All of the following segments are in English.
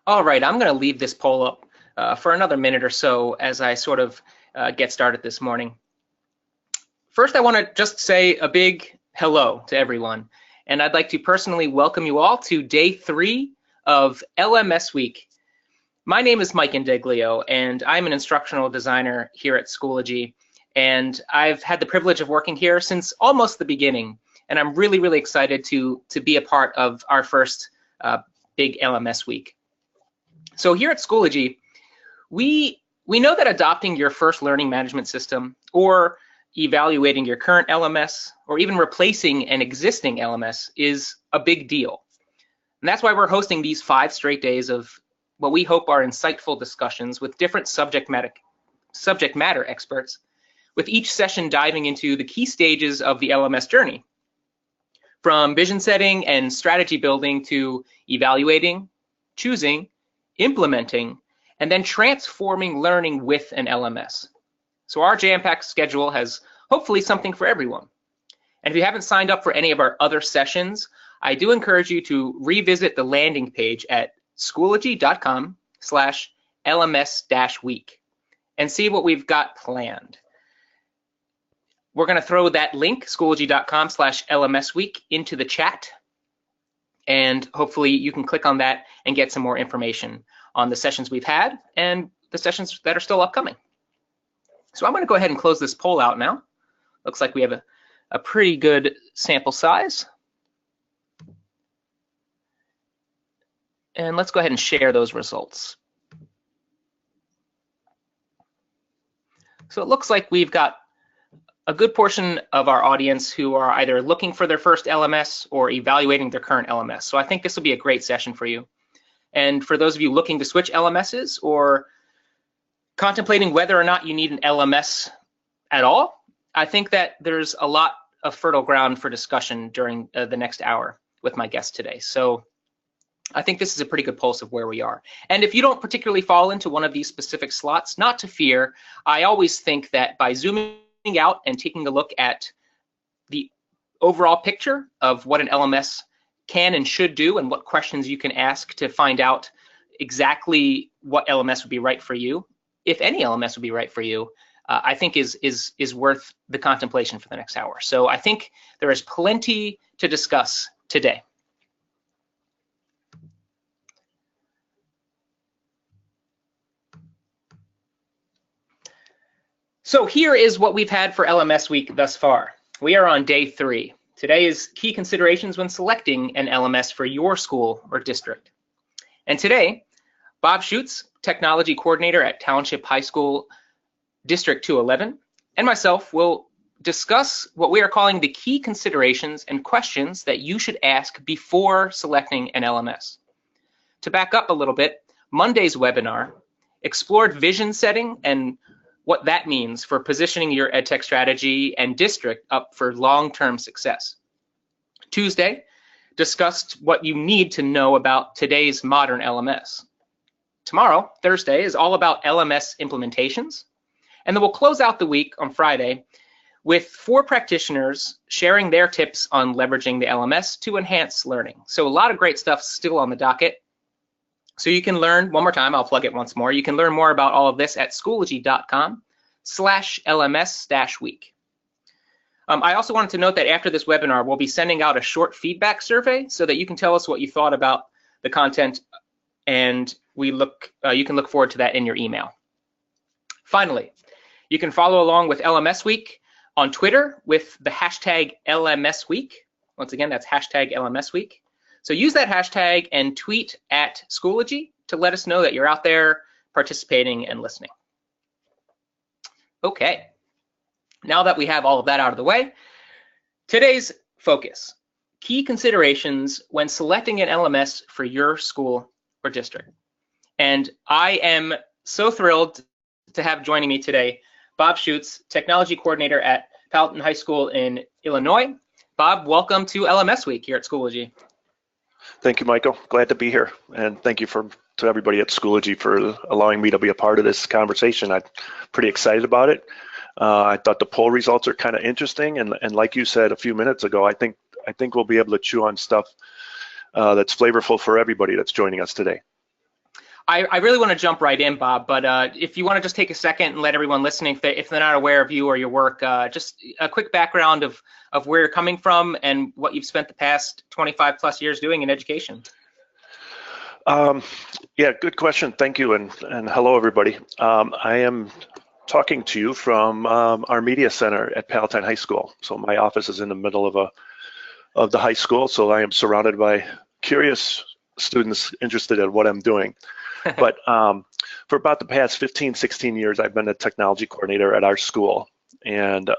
All right, I'm going to leave this poll up for another minute or so as I sort of get started this morning. First, I want to just say a big hello to everyone, and I'd like to personally welcome you all to day 3 of LMS Week. My name is Mike Indeglio, and I'm an instructional designer here at Schoology, and I've had the privilege of working here since almost the beginning, and I'm really, really excited to be a part of our first big LMS Week. So here at Schoology, we know that adopting your first learning management system or evaluating your current LMS or even replacing an existing LMS is a big deal. And that's why we're hosting these 5 straight days of what we hope are insightful discussions with different subject matter experts, with each session diving into the key stages of the LMS journey, from vision setting and strategy building to evaluating, choosing, implementing, and then transforming learning with an LMS. So our jam-packed schedule has hopefully something for everyone. And if you haven't signed up for any of our other sessions, I do encourage you to revisit the landing page at schoology.com/LMS-week and see what we've got planned. We're going to throw that link, schoology.com/LMS-week, into the chat. And hopefully you can click on that and get some more information on the sessions we've had and the sessions that are still upcoming. So I'm going to go ahead and close this poll out now. Looks like we have a pretty good sample size. And let's go ahead and share those results. So it looks like we've got a good portion of our audience who are either looking for their first LMS or evaluating their current LMS. So I think this will be a great session for you. And for those of you looking to switch LMSs or contemplating whether or not you need an LMS at all, I think that there's a lot of fertile ground for discussion during the next hour with my guest today. So I think this is a pretty good pulse of where we are. And if you don't particularly fall into one of these specific slots, not to fear. I always think that by zooming out and taking a look at the overall picture of what an LMS can and should do and what questions you can ask to find out exactly what LMS would be right for you, if any LMS would be right for you, I think is worth the contemplation for the next hour. So I think there is plenty to discuss today. So here is what we've had for LMS Week thus far. We are on day 3. Today is key considerations when selecting an LMS for your school or district. And today, Bob Schutz, Technology Coordinator at Township High School District 211, and myself will discuss what we are calling the key considerations and questions that you should ask before selecting an LMS. To back up a little bit, Monday's webinar explored vision setting and what that means for positioning your EdTech strategy and district up for long-term success. Tuesday discussed what you need to know about today's modern LMS. Tomorrow, Thursday, is all about LMS implementations. And then we'll close out the week on Friday with 4 practitioners sharing their tips on leveraging the LMS to enhance learning. So a lot of great stuff still on the docket. So you can learn, one more time, I'll plug it once more, you can learn more about all of this at schoology.com/LMS-week. I also wanted to note that after this webinar, we'll be sending out a short feedback survey so that you can tell us what you thought about the content, and you can look forward to that in your email. Finally, you can follow along with LMS Week on Twitter with the hashtag LMSweek. Once again, that's hashtag LMSweek. So use that hashtag and tweet at Schoology to let us know that you're out there participating and listening. Okay, now that we have all of that out of the way, today's focus, key considerations when selecting an LMS for your school or district. And I am so thrilled to have joining me today, Bob Schutz, Technology Coordinator at Powhatan High School in Illinois. Bob, welcome to LMS Week here at Schoology. Thank you, Michael. Glad to be here. And thank you to everybody at Schoology for allowing me to be a part of this conversation. I'm pretty excited about it. I thought the poll results are kind of interesting. And like you said a few minutes ago, I think we'll be able to chew on stuff that's flavorful for everybody that's joining us today. I really want to jump right in, Bob, but if you want to just take a second and let everyone listening, if they're not aware of you or your work, just a quick background of where you're coming from and what you've spent the past 25 plus years doing in education. Yeah, good question. Thank you, and hello, everybody. I am talking to you from our media center at Palatine High School. So my office is in the middle of the high school, so I am surrounded by curious students interested in what I'm doing. But for about the past 15, 16 years, I've been a technology coordinator at our school. And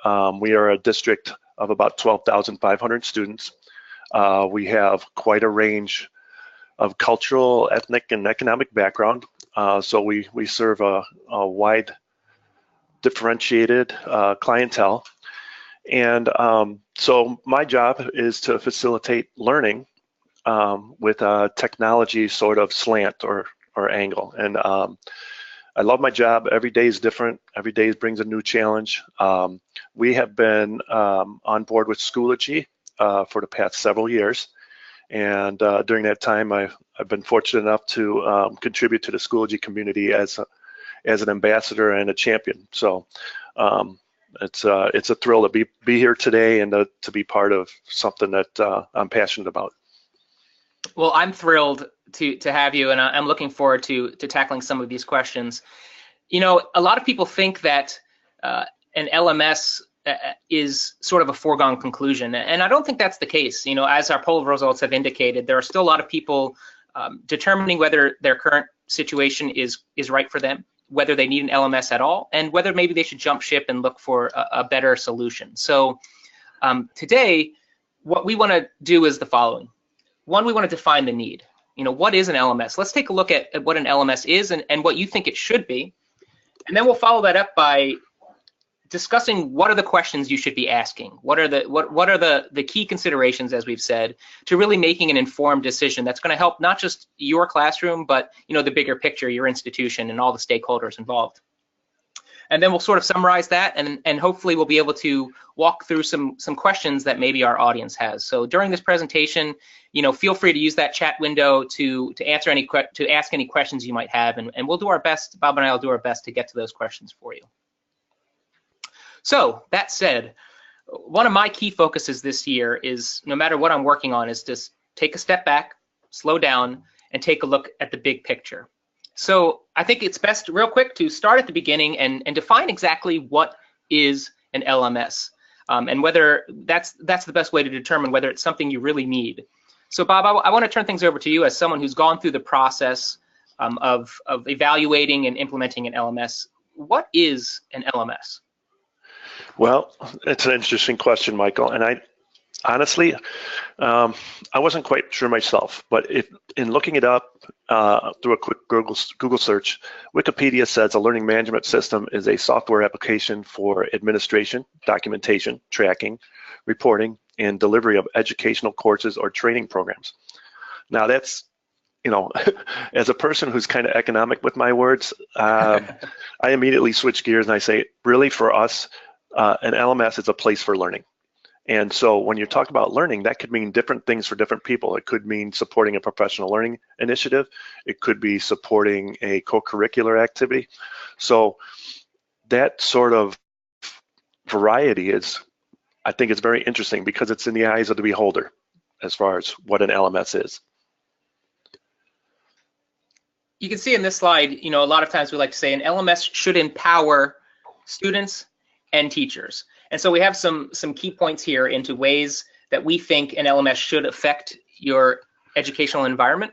we are a district of about 12,500 students. We have quite a range of cultural, ethnic, and economic background. So we serve a wide, differentiated clientele. And so my job is to facilitate learning with a technology sort of slant or angle. And I love my job. Every day is different. Every day brings a new challenge. We have been on board with Schoology for the past several years. And during that time, I've been fortunate enough to contribute to the Schoology community as an ambassador and a champion. So it's a thrill to be here today and to be part of something that I'm passionate about. Well, I'm thrilled to have you, and I'm looking forward to tackling some of these questions. You know, a lot of people think that an LMS is sort of a foregone conclusion, and I don't think that's the case. You know, as our poll results have indicated, there are still a lot of people determining whether their current situation is right for them, whether they need an LMS at all, and whether maybe they should jump ship and look for a better solution. So today, what we want to do is the following. One, we want to define the need. You know, what is an LMS? Let's take a look at what an LMS is and what you think it should be. And then we'll follow that up by discussing what are the questions you should be asking. What are the key considerations, as we've said, to really making an informed decision that's going to help not just your classroom, but the bigger picture, your institution, and all the stakeholders involved. And then we'll sort of summarize that, and hopefully we'll be able to walk through some questions that maybe our audience has. So during this presentation, feel free to use that chat window to ask any questions you might have, and we'll do our best. Bob and I will do our best to get to those questions for you. So that said, one of my key focuses this year is, no matter what I'm working on, is just take a step back, slow down, and take a look at the big picture. So I think it's best, real quick, to start at the beginning and define exactly what is an LMS, and whether that's the best way to determine whether it's something you really need. So Bob, I want to turn things over to you as someone who's gone through the process of evaluating and implementing an LMS. What is an LMS? Well, it's an interesting question, Michael, and honestly, I wasn't quite sure myself, but in looking it up through a quick Google search, Wikipedia says a learning management system is a software application for administration, documentation, tracking, reporting, and delivery of educational courses or training programs. Now that's, as a person who's kind of economic with my words, I immediately switch gears and I say, really, for us, an LMS is a place for learning. And so when you talk about learning, that could mean different things for different people. It could mean supporting a professional learning initiative. It could be supporting a co-curricular activity. So that sort of variety I think it's very interesting because it's in the eyes of the beholder as far as what an LMS is. You can see in this slide, a lot of times we like to say an LMS should empower students and teachers. And so we have some key points here into ways that we think an LMS should affect your educational environment.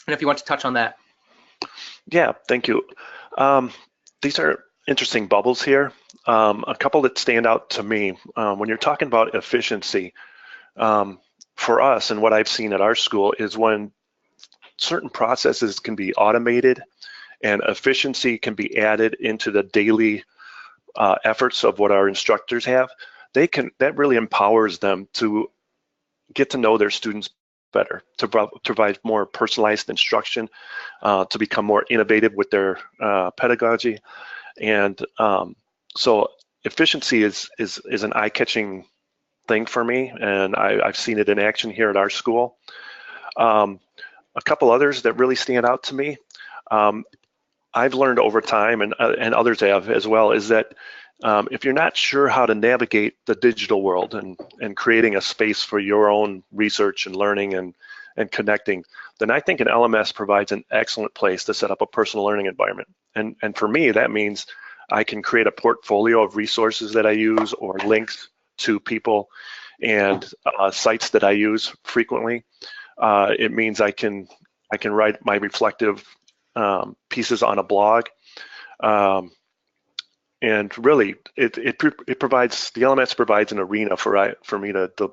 And if you want to touch on that. Yeah, thank you. These are interesting bubbles here. A couple that stand out to me when you're talking about efficiency, for us and what I've seen at our school is when certain processes can be automated and efficiency can be added into the daily efforts of what our instructors have, that really empowers them to get to know their students better, to provide more personalized instruction, to become more innovative with their pedagogy. And so efficiency is an eye-catching thing for me, and I've seen it in action here at our school. A couple others that really stand out to me, I've learned over time, and others have as well, is that if you're not sure how to navigate the digital world and creating a space for your own research and learning and connecting, then I think an LMS provides an excellent place to set up a personal learning environment. And for me, that means I can create a portfolio of resources that I use or links to people and sites that I use frequently. It means I can write my reflective pieces on a blog. And really, it provides, the LMS provides an arena for me to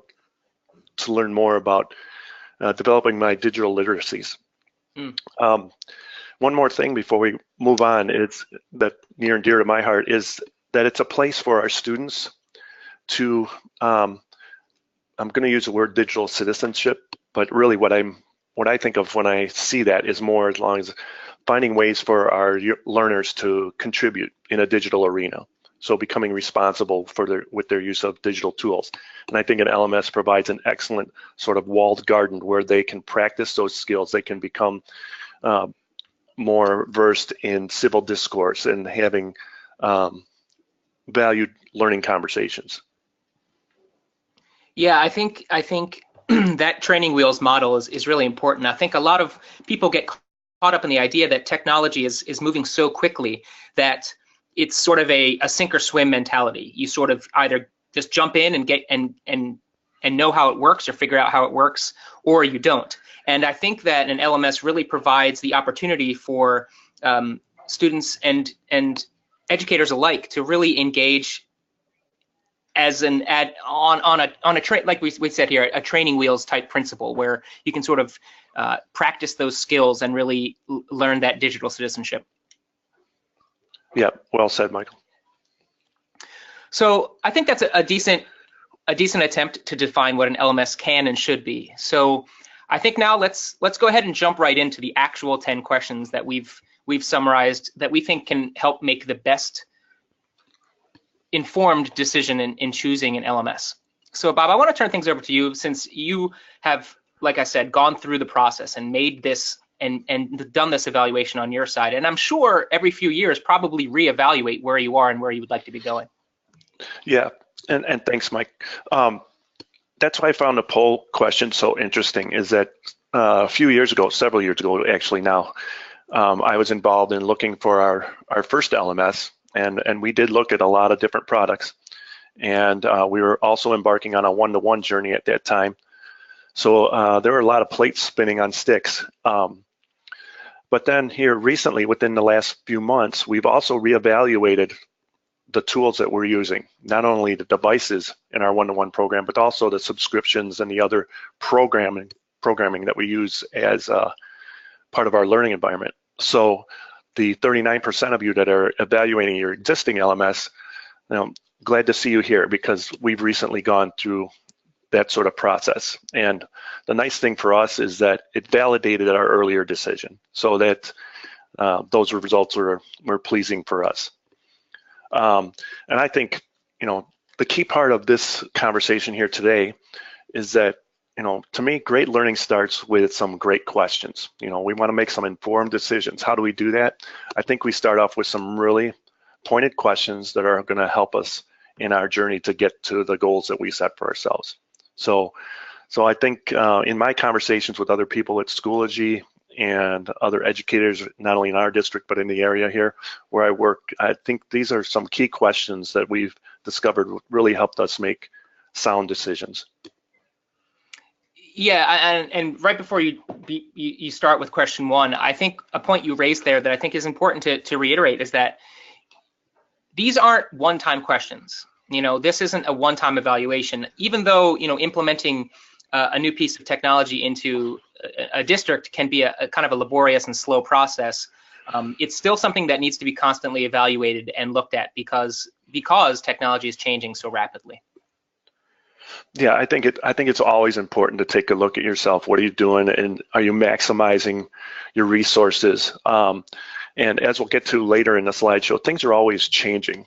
learn more about developing my digital literacies. One more thing before we move on, is that near and dear to my heart, is that it's a place for our students to, I'm going to use the word digital citizenship, but really what I think of when I see that is more as long as finding ways for our learners to contribute in a digital arena. So becoming responsible with their use of digital tools. And I think an LMS provides an excellent sort of walled garden where they can practice those skills. They can become more versed in civil discourse and having valued learning conversations. Yeah, I think that training wheels model is really important. I think a lot of people get caught up in the idea that technology is moving so quickly that it's sort of a sink or swim mentality. You sort of either just jump in and get and know how it works or figure out how it works, or you don't. And I think that an LMS really provides the opportunity for students and educators alike to really engage as on a like we said here, a training wheels type principle where you can sort of practice those skills and really learn that digital citizenship. Yeah, well said, Michael. So I think that's a decent attempt to define what an LMS can and should be. So I think now let's go ahead and jump right into the actual 10 questions that we've summarized that we think can help make the best informed decision in choosing an LMS. So Bob, I want to turn things over to you, since you have, like I said, gone through the process and made this and done this evaluation on your side. And I'm sure every few years probably reevaluate where you are and where you would like to be going. Yeah, and thanks, Mike. That's why I found the poll question so interesting, is that a few years ago, several years ago actually now, I was involved in looking for our first LMS, and we did look at a lot of different products. And we were also embarking on a one-to-one journey at that time. So there were a lot of plates spinning on sticks. But then here recently, within the last few months, we've also reevaluated the tools that we're using, not only the devices in our one-to-one program, but also the subscriptions and the other programming that we use as part of our learning environment. So the 39% of you that are evaluating your existing LMS, glad to see you here, because we've recently gone through that sort of process. And the nice thing for us is that it validated our earlier decision, so that those results were pleasing for us. And I think, the key part of this conversation here today is that, to me, great learning starts with some great questions. We want to make some informed decisions. How do we do that? I think we start off with some really pointed questions that are going to help us in our journey to get to the goals that we set for ourselves. So I think in my conversations with other people at Schoology and other educators, not only in our district, but in the area here where I work, I think these are some key questions that we've discovered really helped us make sound decisions. Yeah, and right before you start with question one, I think a point you raised there that I think is important to reiterate is that these aren't one-time questions. This isn't a one-time evaluation. Even though, implementing a new piece of technology into a district can be a kind of a laborious and slow process, it's still something that needs to be constantly evaluated and looked at because technology is changing so rapidly. Yeah, I think it's always important to take a look at yourself. What are you doing, and are you maximizing your resources? And as we'll get to later in the slideshow, things are always changing,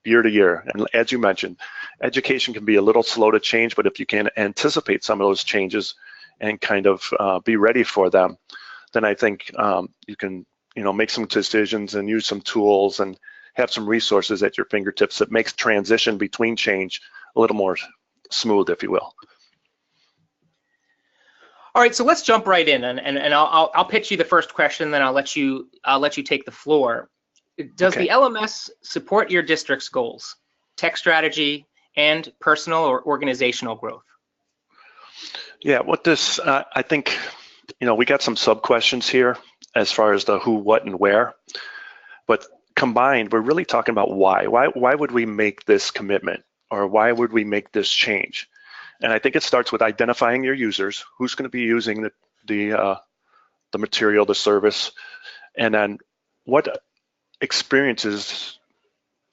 year to year. And as you mentioned, education can be a little slow to change, but if you can anticipate some of those changes and kind of be ready for them, then I think you can, make some decisions and use some tools and have some resources at your fingertips that makes transition between change a little more smooth, if you will. All right, so let's jump right in, and I'll pitch you the first question, then I'll let you take the floor. Does the LMS support your district's goals, tech strategy, and personal or organizational growth? Yeah, what this, I think, we got some sub questions here as far as the who, what, and where, but combined, we're really talking about why. Why would we make this commitment, or why would we make this change? And I think it starts with identifying your users, who's going to be using the material, the service, and then what experiences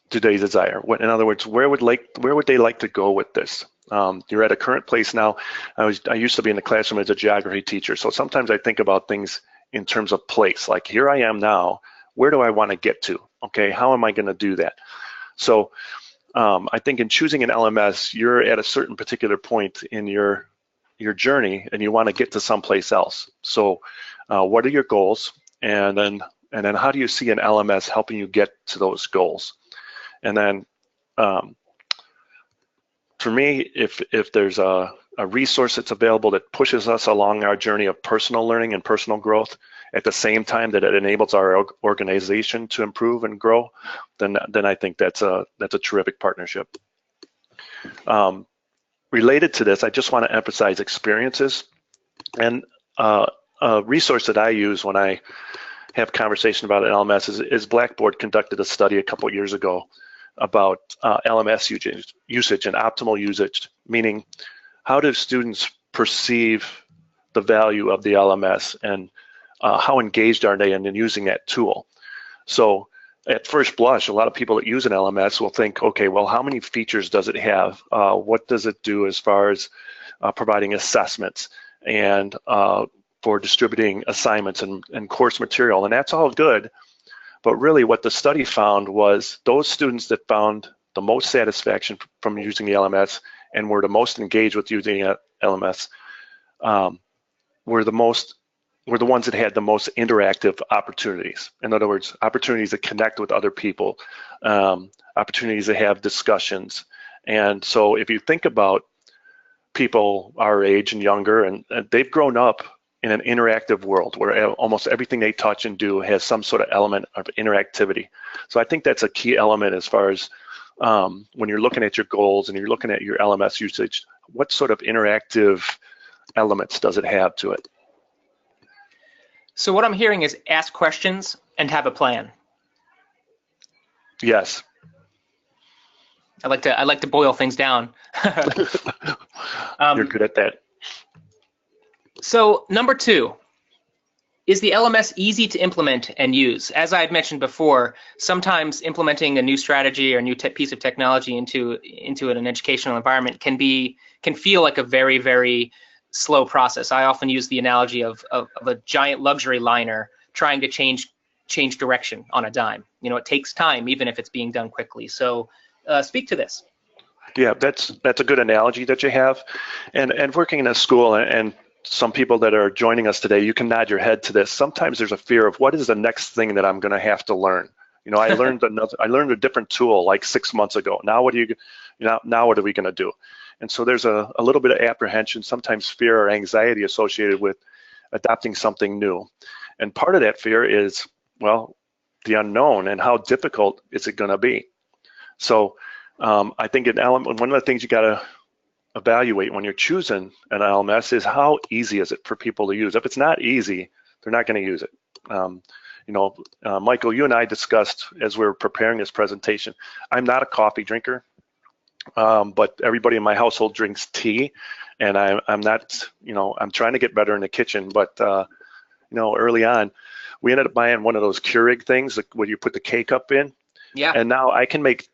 do they desire? In other words, where would they like to go with this? You're at a current place now. I used to be in the classroom as a geography teacher, so sometimes I think about things in terms of place. Like, here I am now. Where do I want to get to? Okay, how am I going to do that? So I think in choosing an LMS, you're at a certain particular point in your journey, and you want to get to someplace else. So what are your goals, and then how do you see an LMS helping you get to those goals? And then for me, if there's a resource that's available that pushes us along our journey of personal learning and personal growth at the same time that it enables our organization to improve and grow, then I think that's a terrific partnership. Related to this, I just want to emphasize experiences, and a resource that I use when I have conversation about an LMS is Blackboard conducted a study a couple years ago about LMS usage and optimal usage, meaning how do students perceive the value of the LMS, and how engaged are they in using that tool? So at first blush, a lot of people that use an LMS will think, okay, well, how many features does it have? What does it do as far as providing assessments and for distributing assignments and course material? And that's all good, but really what the study found was those students that found the most satisfaction from using the LMS and were the most engaged with using a LMS were the ones that had the most interactive opportunities. In other words, opportunities to connect with other people, opportunities to have discussions. And so if you think about people our age and younger, and they've grown up in an interactive world where almost everything they touch and do has some sort of element of interactivity. So I think that's a key element as far as when you're looking at your goals and you're looking at your LMS usage, what sort of interactive elements does it have to it? So what I'm hearing is ask questions and have a plan. Yes. I like to boil things down. You're good at that. So number 2, is the LMS easy to implement and use? As I had mentioned before, sometimes implementing a new strategy or a new piece of technology into an educational environment can feel like a very, very slow process. I often use the analogy of a giant luxury liner trying to change direction on a dime. It takes time, even if it's being done quickly. So speak to this. Yeah, that's a good analogy that you have. And working in a school, and some people that are joining us today, you can nod your head to this. Sometimes there's a fear of what is the next thing that I'm going to have to learn. I learned a different tool like 6 months ago. Now what are we going to do? And so there's a little bit of apprehension, sometimes fear or anxiety associated with adopting something new. And part of that fear is, well, the unknown and how difficult is it going to be. So I think one of the things you got to evaluate when you're choosing an LMS is how easy is it for people to use. If it's not easy, they're not going to use it. Michael, you and I discussed as we were preparing this presentation, I'm not a coffee drinker, but everybody in my household drinks tea, and I'm not, I'm trying to get better in the kitchen, but early on, we ended up buying one of those Keurig things where you put the K-cup in. Yeah. And now I can make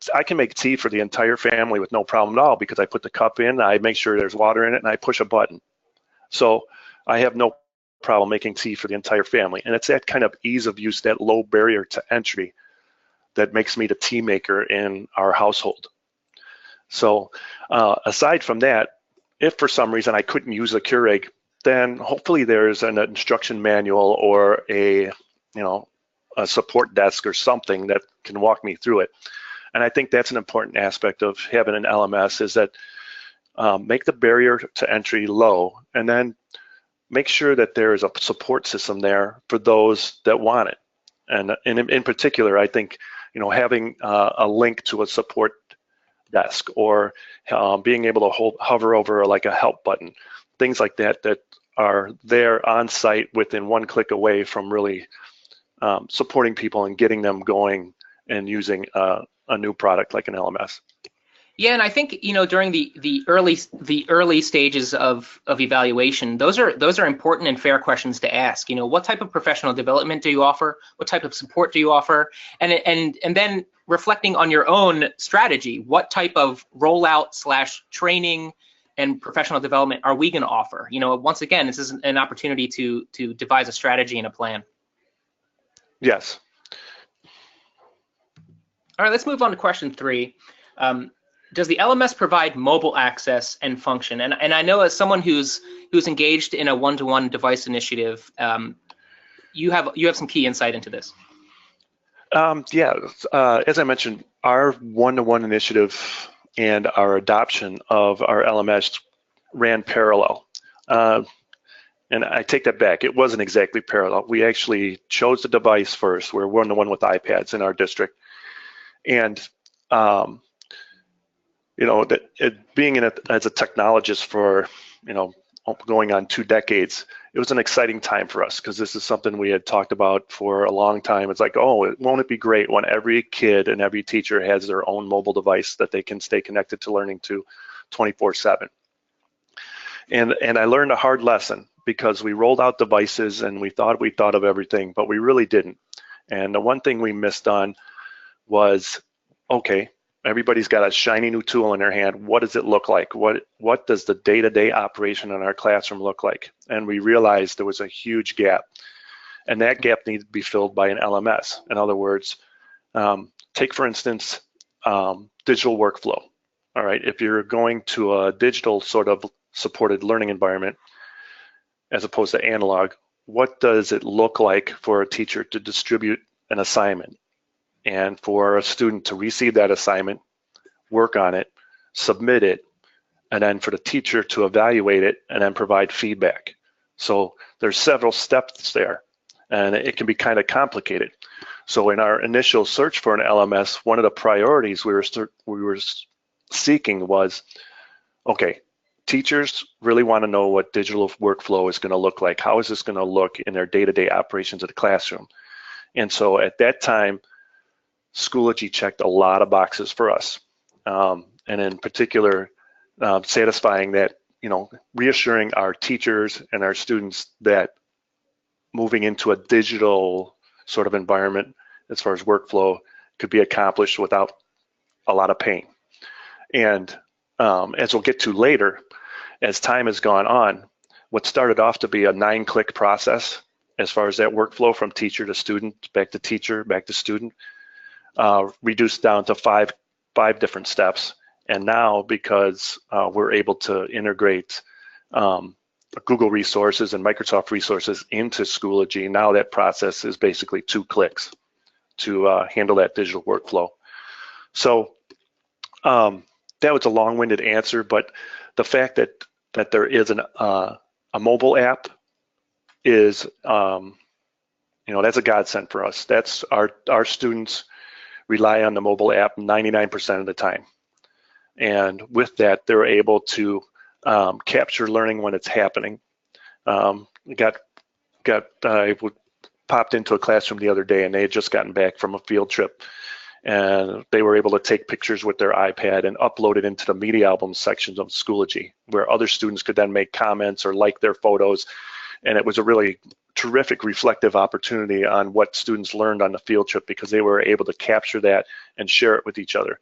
tea for the entire family with no problem at all, because I put the cup in, I make sure there's water in it, and I push a button. So I have no problem making tea for the entire family. And it's that kind of ease of use, that low barrier to entry, that makes me the tea maker in our household. So aside from that, if for some reason I couldn't use a Keurig, then hopefully there's an instruction manual or a support desk or something that can walk me through it. And I think that's an important aspect of having an LMS, is that make the barrier to entry low, and then make sure that there is a support system there for those that want it. And in particular, I think having a link to a support desk, or being able to hover over like a help button, things like that that are there on site within one click away from really supporting people and getting them going and using a new product like an LMS. Yeah, and I think during the early stages of evaluation, those are important and fair questions to ask. What type of professional development do you offer? What type of support do you offer? And then reflecting on your own strategy, what type of rollout / training and professional development are we going to offer? Once again, this is an opportunity to devise a strategy and a plan. Yes. All right, let's move on to question 3. Does the LMS provide mobile access and function? And I know, as someone who's engaged in a one-to-one device initiative, you have some key insight into this. As I mentioned, our one-to-one initiative and our adoption of our LMS ran parallel. And I take that back. It wasn't exactly parallel. We actually chose the device first. We're one-to-one with iPads in our district. And being in it as a technologist for going on 2 decades, it was an exciting time for us, because this is something we had talked about for a long time. It's like, won't it be great when every kid and every teacher has their own mobile device that they can stay connected to learning to 24/7. And I learned a hard lesson, because we rolled out devices and we thought of everything, but we really didn't. And the one thing we missed on was, okay, everybody's got a shiny new tool in their hand. What does it look like? What does the day-to-day operation in our classroom look like? And we realized there was a huge gap, and that gap needed to be filled by an LMS. In other words, take for instance, digital workflow. All right, if you're going to a digital sort of supported learning environment as opposed to analog, what does it look like for a teacher to distribute an assignment, and for a student to receive that assignment, work on it, submit it, and then for the teacher to evaluate it and then provide feedback? So there's several steps there, and it can be kind of complicated. So in our initial search for an LMS, one of the priorities we were seeking was, okay, teachers really want to know what digital workflow is going to look like. How is this going to look in their day-to-day operations of the classroom? And so at that time, Schoology checked a lot of boxes for us, and in particular, satisfying that, reassuring our teachers and our students that moving into a digital sort of environment as far as workflow could be accomplished without a lot of pain. And as we'll get to later, as time has gone on, what started off to be a 9-click process as far as that workflow from teacher to student, back to teacher, back to student, reduced down to five different steps. And now, because we're able to integrate Google resources and Microsoft resources into Schoology, now that process is basically 2 clicks to handle that digital workflow. So that was a long-winded answer, but the fact that there is a mobile app is, that's a godsend for us. That's our students rely on the mobile app 99% of the time. And with that, they're able to capture learning when it's happening. I popped into a classroom the other day, and they had just gotten back from a field trip, and they were able to take pictures with their iPad and upload it into the media album sections of Schoology, where other students could then make comments or like their photos. And it was a really terrific reflective opportunity on what students learned on the field trip, because they were able to capture that and share it with each other.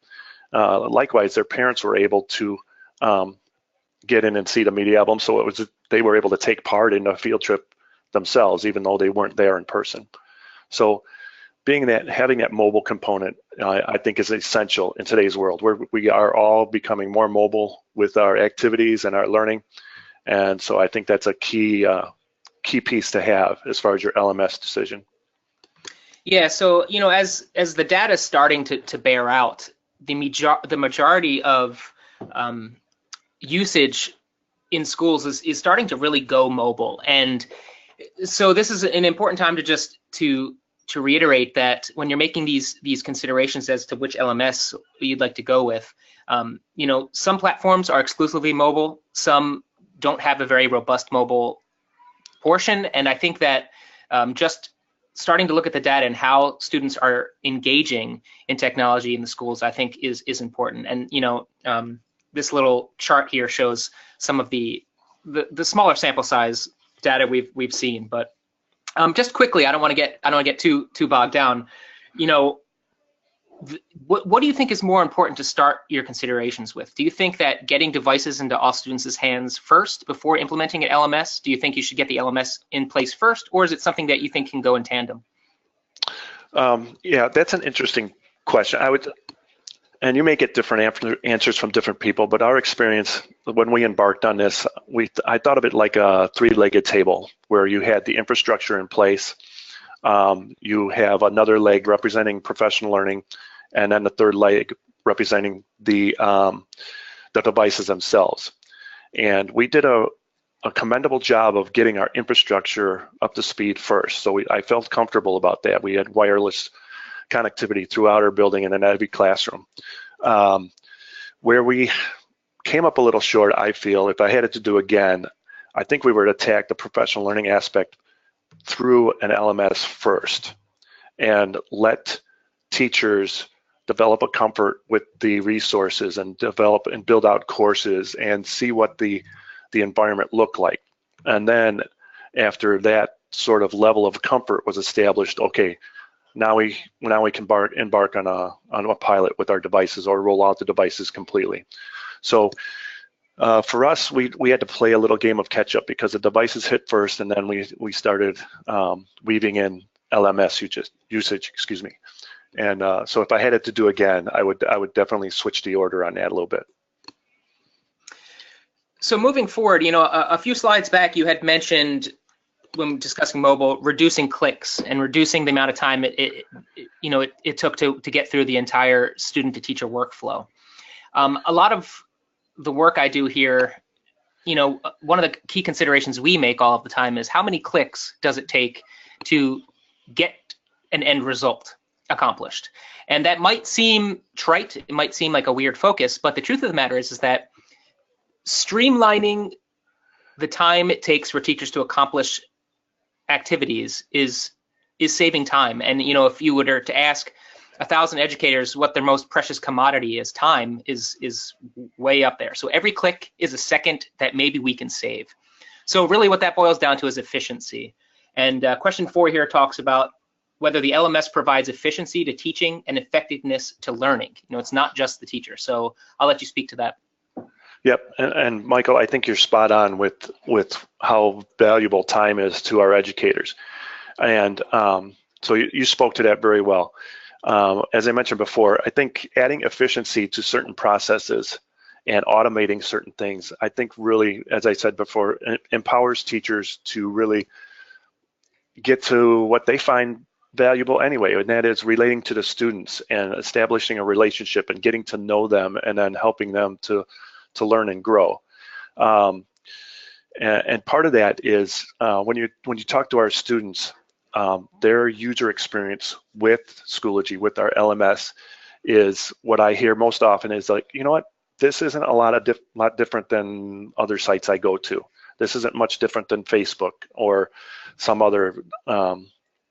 Likewise, their parents were able to get in and see the media album, so they were able to take part in the field trip themselves, even though they weren't there in person. So having that mobile component, I think, is essential in today's world, where we are all becoming more mobile with our activities and our learning. And so I think that's a key piece to have as far as your LMS decision. Yeah, so as the data is starting to bear out, the majority of usage in schools is starting to really go mobile, and so this is an important time to reiterate that when you're making these considerations as to which LMS you'd like to go with, some platforms are exclusively mobile, some don't have a very robust mobile portion, and I think that just starting to look at the data and how students are engaging in technology in the schools, I think is important. And this little chart here shows some of the smaller sample size data we've seen. But just quickly, I don't want to get too bogged down. What do you think is more important to start your considerations with? Do you think that getting devices into all students' hands first before implementing an LMS? Do you think you should get the LMS in place first, or is it something that you think can go in tandem? Yeah, that's an interesting question. And you may get different answers from different people, but our experience when we embarked on this, I thought of it like a three-legged table where you had the infrastructure in place, you have another leg representing professional learning, and then the third leg representing the devices themselves. And we did a commendable job of getting our infrastructure up to speed first. So I felt comfortable about that. We had wireless connectivity throughout our building and in every classroom. Where we came up a little short, I feel, if I had it to do again, I think we were to attack the professional learning aspect through an LMS first and let teachers develop a comfort with the resources and develop and build out courses and see what the environment looked like. And then after that sort of level of comfort was established, okay, now we can embark on a pilot with our devices or roll out the devices completely. So for us, we had to play a little game of catch up because the devices hit first, and then we started weaving in LMS usage, excuse me. And so if I had it to do again, I would definitely switch the order on that a little bit. So moving forward, a few slides back, you had mentioned when discussing mobile, reducing clicks and reducing the amount of time it took to get through the entire student to teacher workflow. A lot of the work I do here, one of the key considerations we make all of the time is how many clicks does it take to get an end result accomplished? And that might seem trite, it might seem like a weird focus, but the truth of the matter is that streamlining the time it takes for teachers to accomplish activities is saving time. And if you were to ask 1,000 educators what their most precious commodity is, time is way up there. So every click is a second that maybe we can save. So really what that boils down to is efficiency. And question 4 here talks about whether the LMS provides efficiency to teaching and effectiveness to learning. It's not just the teacher. So I'll let you speak to that. Yep, and Michael, I think you're spot on with how valuable time is to our educators. And so you spoke to that very well. As I mentioned before, I think adding efficiency to certain processes and automating certain things, I think really, as I said before, empowers teachers to really get to what they find valuable anyway, and that is relating to the students and establishing a relationship and getting to know them and then helping them to learn and grow. And part of that is when you talk to our students, their user experience with Schoology, with our LMS, is what I hear most often is like, you know what, this isn't a lot different than other sites I go to. This isn't much different than Facebook or some other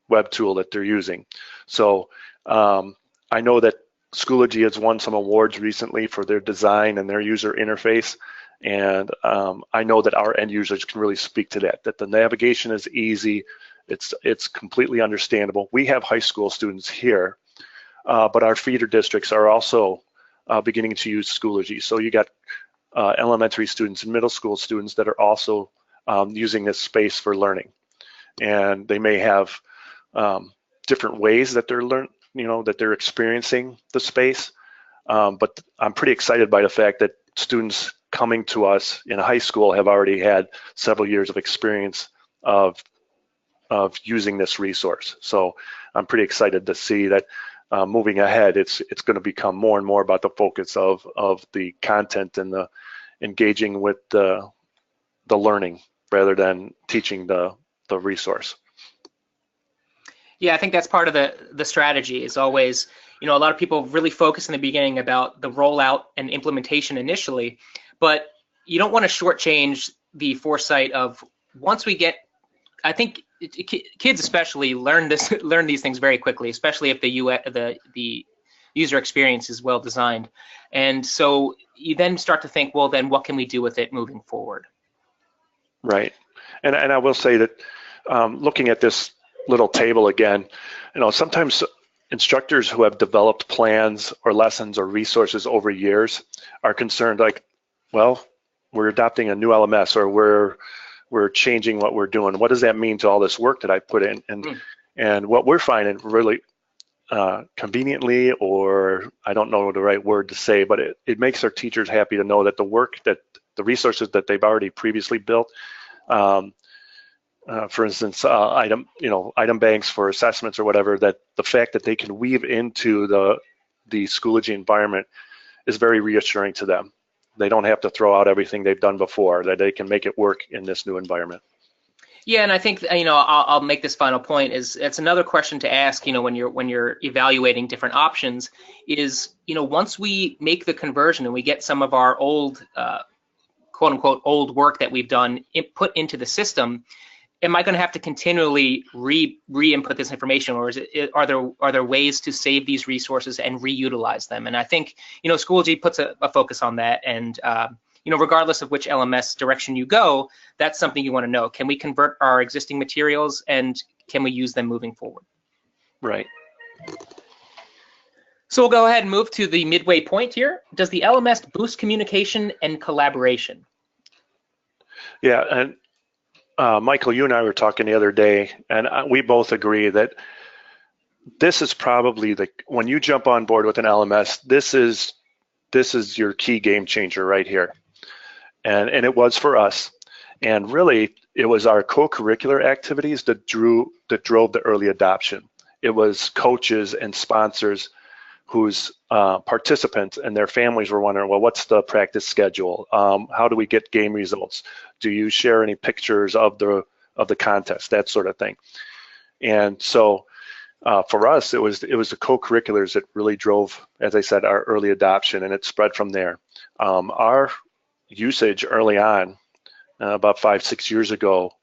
web tool that they're using. So I know that Schoology has won some awards recently for their design and their user interface. And I know that our end users can really speak to that the navigation is easy, it's completely understandable. We have high school students here, but our feeder districts are also beginning to use Schoology. So you got elementary students and middle school students that are also using this space for learning. And they may have different ways that they're experiencing the space. But I'm pretty excited by the fact that students coming to us in high school have already had several years of experience of using this resource. So I'm pretty excited to see that moving ahead, it's going to become more and more about the focus of the content and the engaging with the learning rather than teaching the resource. Yeah, I think that's part of the strategy is always, a lot of people really focus in the beginning about the rollout and implementation initially, but you don't want to shortchange the foresight of once we get, I think kids especially learn these things very quickly, especially if the user experience is well designed. And so you then start to think, well, then what can we do with it moving forward? Right. And I will say that looking at this little table again, sometimes instructors who have developed plans or lessons or resources over years are concerned like, well, we're adopting a new LMS or we're changing what we're doing. What does that mean to all this work that I put in? And what we're finding really conveniently, or I don't know the right word to say, but it makes our teachers happy to know that the work that the resources that they've already previously built, for instance, item banks for assessments or whatever, that the fact that they can weave into the Schoology environment is very reassuring to them. They don't have to throw out everything they've done before, that they can make it work in this new environment. Yeah, and I think I'll make this final point. Is it's another question to ask. When you're evaluating different options, is once we make the conversion and we get some of our old quote unquote old work that we've done put into the system, am I going to have to continually re-input this information, or are there ways to save these resources and reutilize them? And I think Schoology puts a focus on that, and regardless of which LMS direction you go, that's something you want to know. Can we convert our existing materials, and can we use them moving forward? Right. So we'll go ahead and move to the midway point here. Does the LMS boost communication and collaboration? Yeah, and Michael, you and I were talking the other day, and we both agree that this is probably when you jump on board with an LMS, this is your key game changer right here. And it was for us. And really, it was our co-curricular activities that drove the early adoption. It was coaches and sponsors whose participants and their families were wondering, well, what's the practice schedule? How do we get game results? Do you share any pictures of the contest? That sort of thing. And so for us, it was the co-curriculars that really drove, as I said, our early adoption, and it spread from there. Our usage early on, about 5-6 years ago,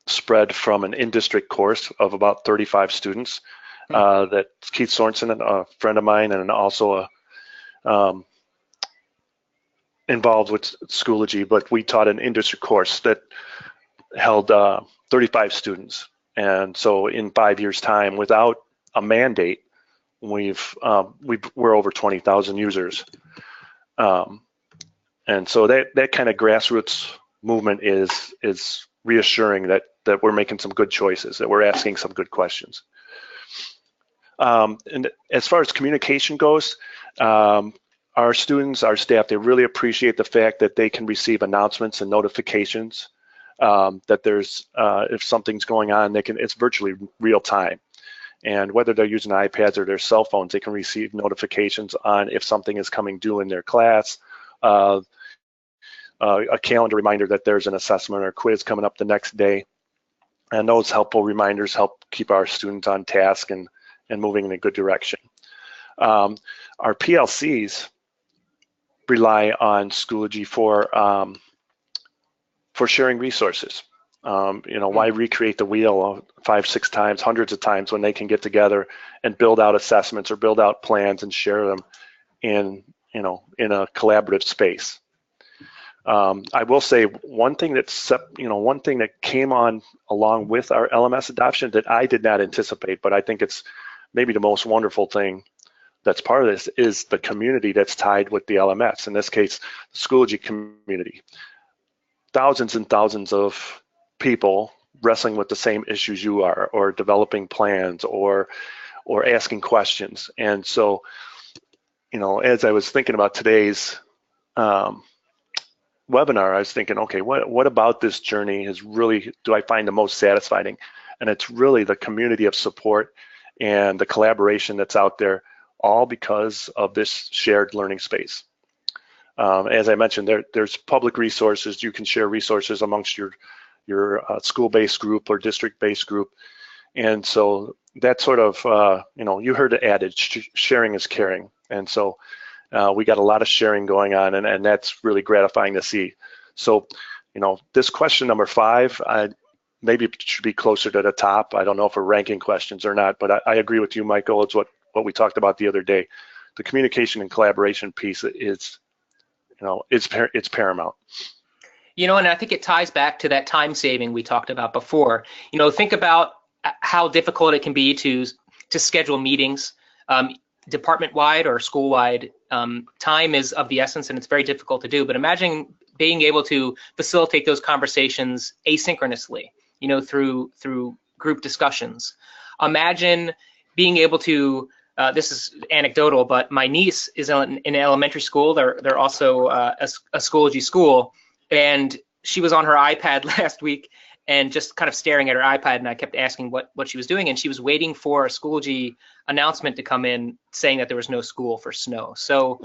spread from an in-district course of about 35 students that Keith Sorensen, a friend of mine, and also involved with Schoology, but we taught an in-district course that held 35 students. And so in 5 years' time, without a mandate, we're over 20,000 users. And so that kind of grassroots movement is reassuring that we're making some good choices, that we're asking some good questions. And as far as communication goes, our students, our staff, they really appreciate the fact that they can receive announcements and notifications, that there's, if something's going on, it's virtually real time. And whether they're using iPads or their cell phones, they can receive notifications on if something is coming due in their class, a calendar reminder that there's an assessment or quiz coming up the next day. And those helpful reminders help keep our students on task and moving in a good direction. Our PLCs rely on Schoology for sharing resources. Why recreate the wheel 5-6 times, hundreds of times, when they can get together and build out assessments or build out plans and share them in a collaborative space. I will say one thing that came on along with our LMS adoption that I did not anticipate, but I think it's maybe the most wonderful thing that's part of this, is the community that's tied with the LMS. In this case, the Schoology community. Thousands and thousands of people wrestling with the same issues you are, or developing plans, or asking questions. And so as I was thinking about today's um, webinar, I was thinking, okay, what about this journey is really, do I find the most satisfying? And it's really the community of support and the collaboration that's out there, all because of this shared learning space. As I mentioned, there's public resources. You can share resources amongst your school-based group or district-based group. And so that sort of, you heard the adage, sharing is caring. And so we got a lot of sharing going on, and that's really gratifying to see. So, this question number 5, maybe it should be closer to the top. I don't know if we're ranking questions or not, but I agree with you, Michael. It's what we talked about the other day. The communication and collaboration piece is, it's paramount. And I think it ties back to that time saving we talked about before. Think about how difficult it can be to schedule meetings, department-wide or school-wide. Time is of the essence, and it's very difficult to do. But imagine being able to facilitate those conversations asynchronously, through group discussions. Imagine being able to, this is anecdotal, but my niece is in elementary school. They're also a Schoology school, and she was on her iPad last week and just kind of staring at her iPad, and I kept asking what she was doing, and she was waiting for a Schoology announcement to come in saying that there was no school for snow. So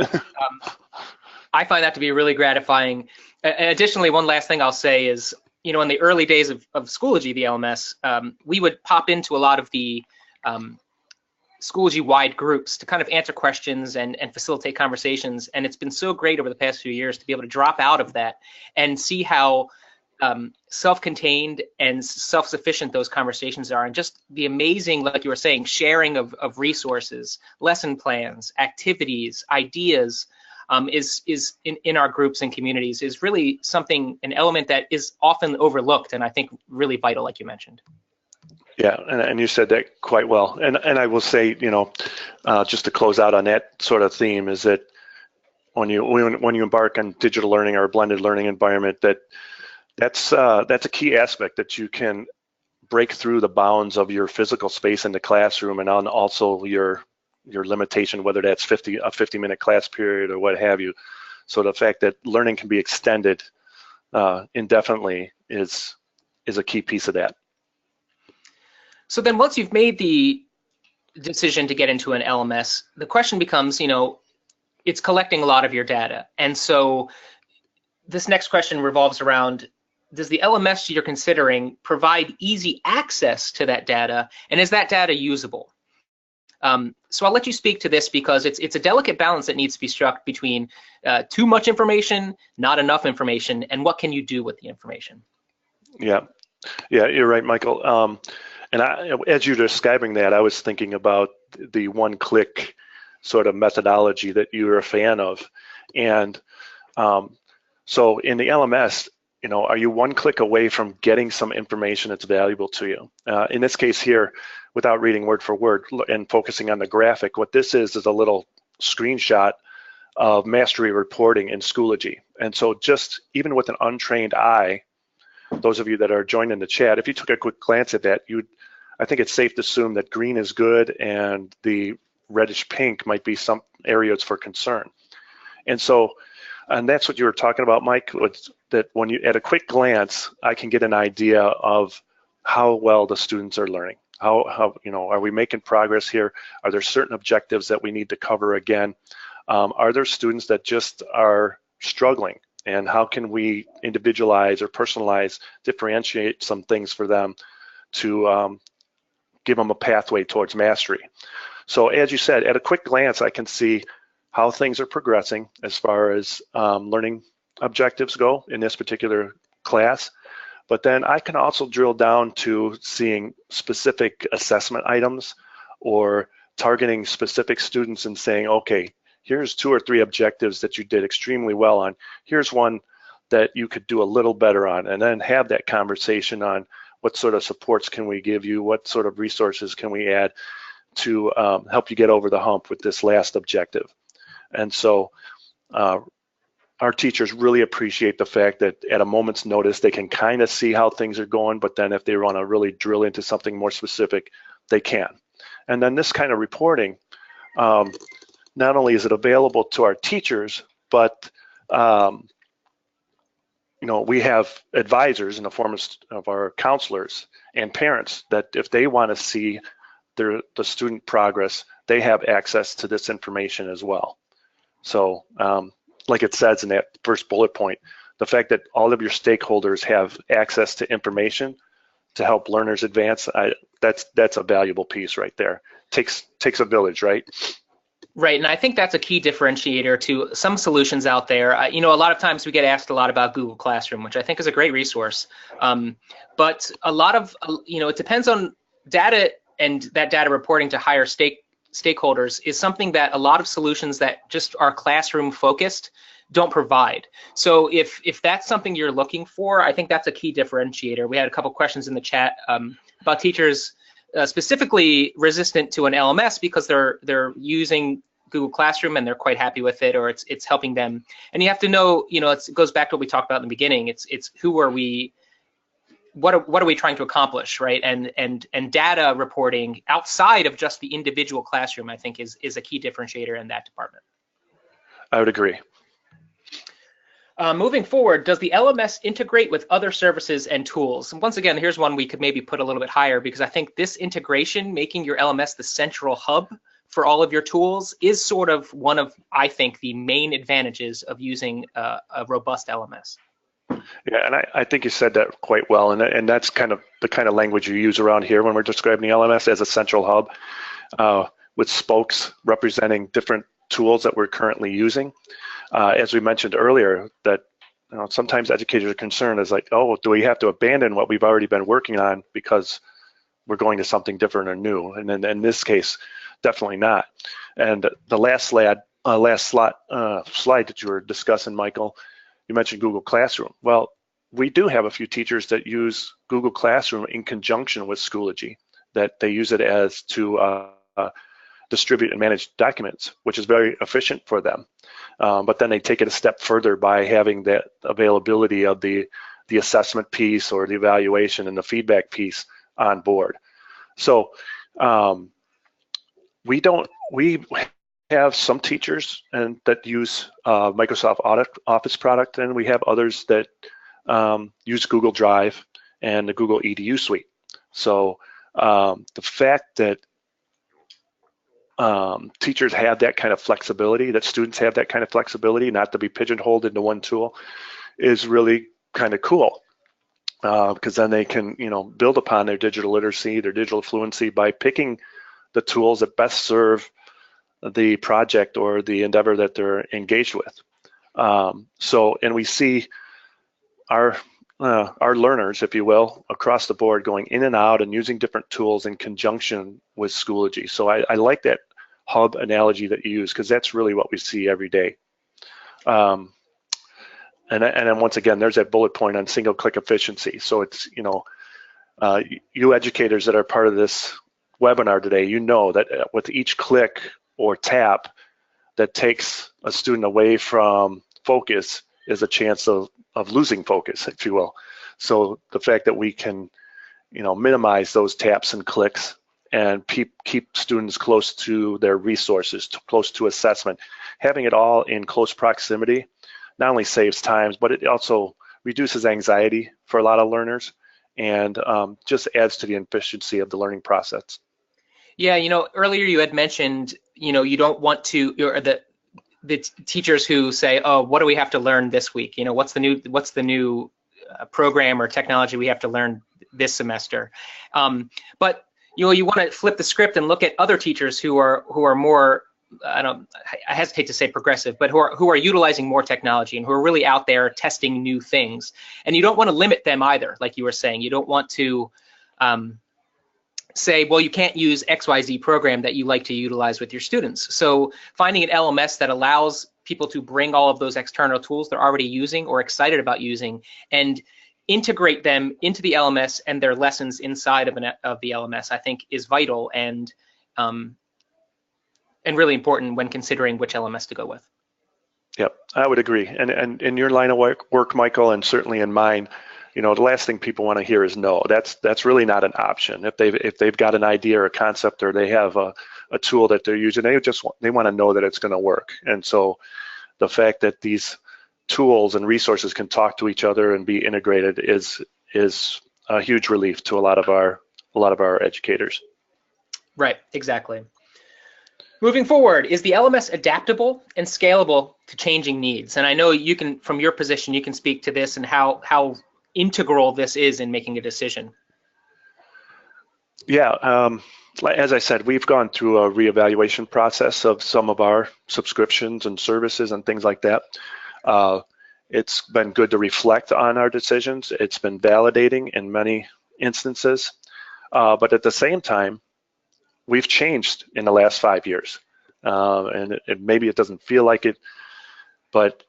I find that to be really gratifying. Additionally, one last thing I'll say is, in the early days of Schoology, the LMS, we would pop into a lot of the Schoology-wide groups to kind of answer questions and facilitate conversations. And it's been so great over the past few years to be able to drop out of that and see how self-contained and self-sufficient those conversations are, and just the amazing, like you were saying, sharing of resources, lesson plans, activities, ideas, is in our groups and communities is really something, an element that is often overlooked, and I think really vital, like you mentioned. Yeah, and you said that quite well. And I will say, just to close out on that sort of theme, is that when you embark on digital learning or a blended learning environment, that's a key aspect, that you can break through the bounds of your physical space in the classroom, and on also your limitation, whether that's a 50-minute class period or what have you. So the fact that learning can be extended indefinitely is a key piece of that. So then once you've made the decision to get into an LMS, the question becomes, it's collecting a lot of your data. And so this next question revolves around, does the LMS you're considering provide easy access to that data, and is that data usable? So I'll let you speak to this, because it's a delicate balance that needs to be struck between too much information, not enough information, and what can you do with the information? Yeah, you're right, Michael. And as you're describing that, I was thinking about the one-click sort of methodology that you're a fan of. And so in the LMS, are you one click away from getting some information that's valuable to you? In this case here, without reading word for word and focusing on the graphic, what this is a little screenshot of mastery reporting in Schoology. And so just even with an untrained eye, those of you that are joining the chat, if you took a quick glance at that, I think it's safe to assume that green is good and the reddish pink might be some areas for concern. And that's what you were talking about, Mike, that when you, at a quick glance, I can get an idea of how well the students are learning. How are we making progress here? Are there certain objectives that we need to cover again? Are there students that just are struggling? And how can we individualize or personalize, differentiate some things for them to give them a pathway towards mastery? So as you said, at a quick glance, I can see how things are progressing as far as learning objectives go in this particular class. But then I can also drill down to seeing specific assessment items or targeting specific students and saying, okay, here's 2 or 3 objectives that you did extremely well on. Here's one that you could do a little better on, and then have that conversation on what sort of supports can we give you, what sort of resources can we add to help you get over the hump with this last objective. And so our teachers really appreciate the fact that at a moment's notice, they can kind of see how things are going, but then if they want to really drill into something more specific, they can. And then this kind of reporting not only is it available to our teachers, but we have advisors in the form of our counselors and parents that if they want to see the student progress, they have access to this information as well. So like it says in that first bullet point, the fact that all of your stakeholders have access to information to help learners advance, that's a valuable piece right there. Takes a village, right? Right, and I think that's a key differentiator to some solutions out there. A lot of times we get asked a lot about Google Classroom, which I think is a great resource. But a lot of, it depends on data, and that data reporting to higher stakeholders is something that a lot of solutions that just are classroom focused don't provide. So if that's something you're looking for, I think that's a key differentiator. We had a couple questions in the chat about teachers specifically resistant to an LMS because they're using Google Classroom and they're quite happy with it, or it's helping them. And you have to know, it goes back to what we talked about in the beginning. It's who are we, what are we trying to accomplish, right? And data reporting outside of just the individual classroom, I think is a key differentiator in that department. I would agree. Moving forward, does the LMS integrate with other services and tools? And once again, here's one we could maybe put a little bit higher, because I think this integration, making your LMS the central hub for all of your tools, is sort of one of, I think, the main advantages of using a robust LMS. Yeah, and I think you said that quite well, and that's kind of the kind of language you use around here when we're describing the LMS as a central hub, with spokes representing different tools that we're currently using. As we mentioned earlier, that sometimes educators are concerned is like, oh, do we have to abandon what we've already been working on because we're going to something different or new? And then in this case, definitely not. And the last slide that you were discussing, Michael, you mentioned Google Classroom. Well, we do have a few teachers that use Google Classroom in conjunction with Schoology, that they use it as to distribute and manage documents, which is very efficient for them. But then they take it a step further by having that availability of the assessment piece or the evaluation and the feedback piece on board. So we have some teachers that use Microsoft Office product, and we have others that use Google Drive and the Google EDU suite. So the fact that teachers have that kind of flexibility, that students have that kind of flexibility, not to be pigeonholed into one tool, is really kind of cool, because then they can build upon their digital literacy, their digital fluency by picking the tools that best serve the project or the endeavor that they're engaged with. And we see our learners, if you will, across the board going in and out and using different tools in conjunction with Schoology. So I like that hub analogy that you use, because that's really what we see every day. And then once again, there's that bullet point on single click efficiency. So it's, you educators that are part of this webinar today, that with each click or tap that takes a student away from focus is a chance of losing focus, if you will. So the fact that we can, minimize those taps and clicks and keep students close to their resources, close to assessment, having it all in close proximity, not only saves times, but it also reduces anxiety for a lot of learners, and just adds to the efficiency of the learning process. Yeah, earlier you had mentioned, you don't want to, or the teachers who say, oh, what do we have to learn this week? What's the new program or technology we have to learn this semester? But you want to flip the script and look at other teachers who are more, I hesitate to say progressive, but who are utilizing more technology and who are really out there testing new things. And you don't want to limit them either, like you were saying. You don't want to say, well, you can't use XYZ program that you like to utilize with your students. So finding an LMS that allows people to bring all of those external tools they're already using or excited about using and integrate them into the LMS and their lessons inside of the LMS, I think is vital and really important when considering which LMS to go with. Yep, I would agree. And in your line of work, Michael, and certainly in mine, the last thing people want to hear is no. That's really not an option. If they've got an idea or a concept, or they have a tool that they're using. They want to know that it's going to work. And so the fact that these tools and resources can talk to each other and be integrated is a huge relief to a lot of our educators. Right, exactly. Moving forward, is the LMS adaptable and scalable to changing needs? And I know you can, from your position, you can speak to this and how integral this is in making a decision. Yeah, as I said, we've gone through a reevaluation process of some of our subscriptions and services and things like that. It's been good to reflect on our decisions. It's been validating in many instances, but at the same time, we've changed in the last 5 years, and maybe it doesn't feel like it, but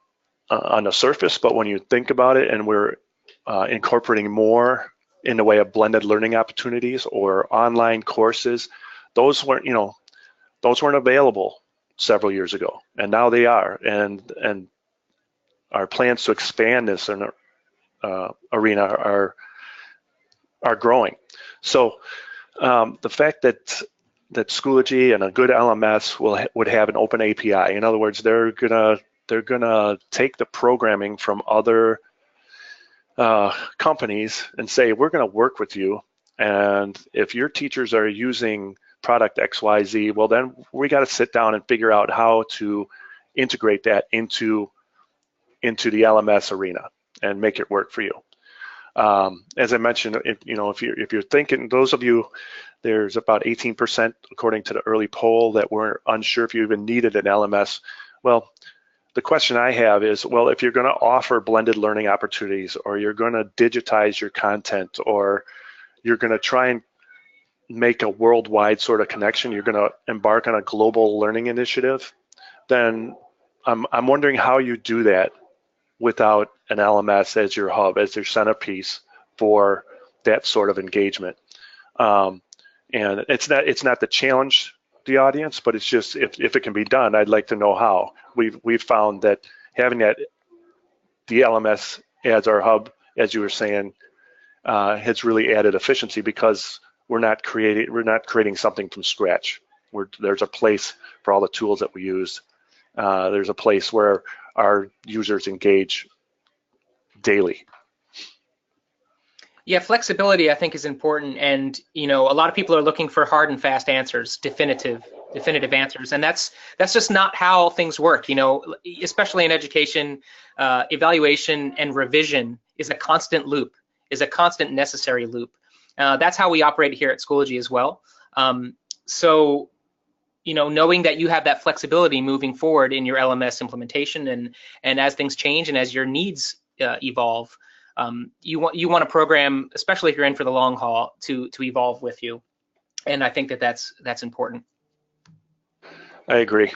on the surface. But when you think about it, and we're incorporating more in the way of blended learning opportunities or online courses, those weren't available several years ago, and now they are. And our plans to expand this arena are growing. So the fact that Schoology and a good LMS would have an open API. In other words, they're gonna take the programming from other companies and say, we're gonna work with you, and if your teachers are using product XYZ, well then we got to sit down and figure out how to integrate that into the LMS arena and make it work for you. As I mentioned, if you're thinking, those of you, there's about 18% according to the early poll that were unsure if you even needed an LMS. Well, the question I have is, well, if you're going to offer blended learning opportunities, or you're going to digitize your content, or you're going to try and make a worldwide sort of connection, you're going to embark on a global learning initiative, then I'm wondering how you do that without an LMS as your hub, as your centerpiece for that sort of engagement. And it's not to challenge the audience, but it's just, if it can be done, I'd like to know how. We've found that having the LMS as our hub, as you were saying, has really added efficiency, because we're not creating something from scratch. There's a place for all the tools that we use. There's a place where our users engage daily. Yeah, flexibility I think is important, and a lot of people are looking for hard and fast answers, definitive answers, and that's just not how things work. Especially in education, evaluation and revision is a constant loop, is a constant necessary loop. That's how we operate here at Schoology as well. So knowing that you have that flexibility moving forward in your LMS implementation, and as things change and as your needs evolve, you want a program, especially if you're in for the long haul, to evolve with you. And I think that's important. I agree.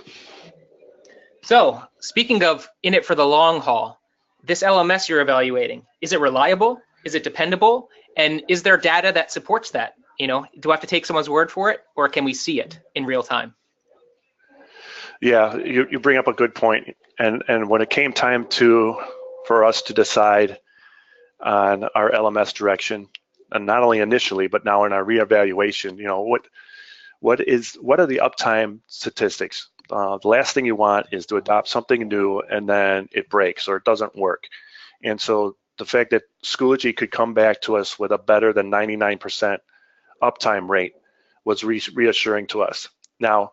So speaking of in it for the long haul, this LMS you're evaluating, is it reliable? Is it dependable? And is there data that supports that? Do I have to take someone's word for it, or can we see it in real time? Yeah, you bring up a good point. And when it came time for us to decide on our LMS direction, and not only initially, but now in our reevaluation, what are the uptime statistics? The last thing you want is to adopt something new and then it breaks or it doesn't work. And so the fact that Schoology could come back to us with a better than 99% uptime rate was reassuring to us. Now,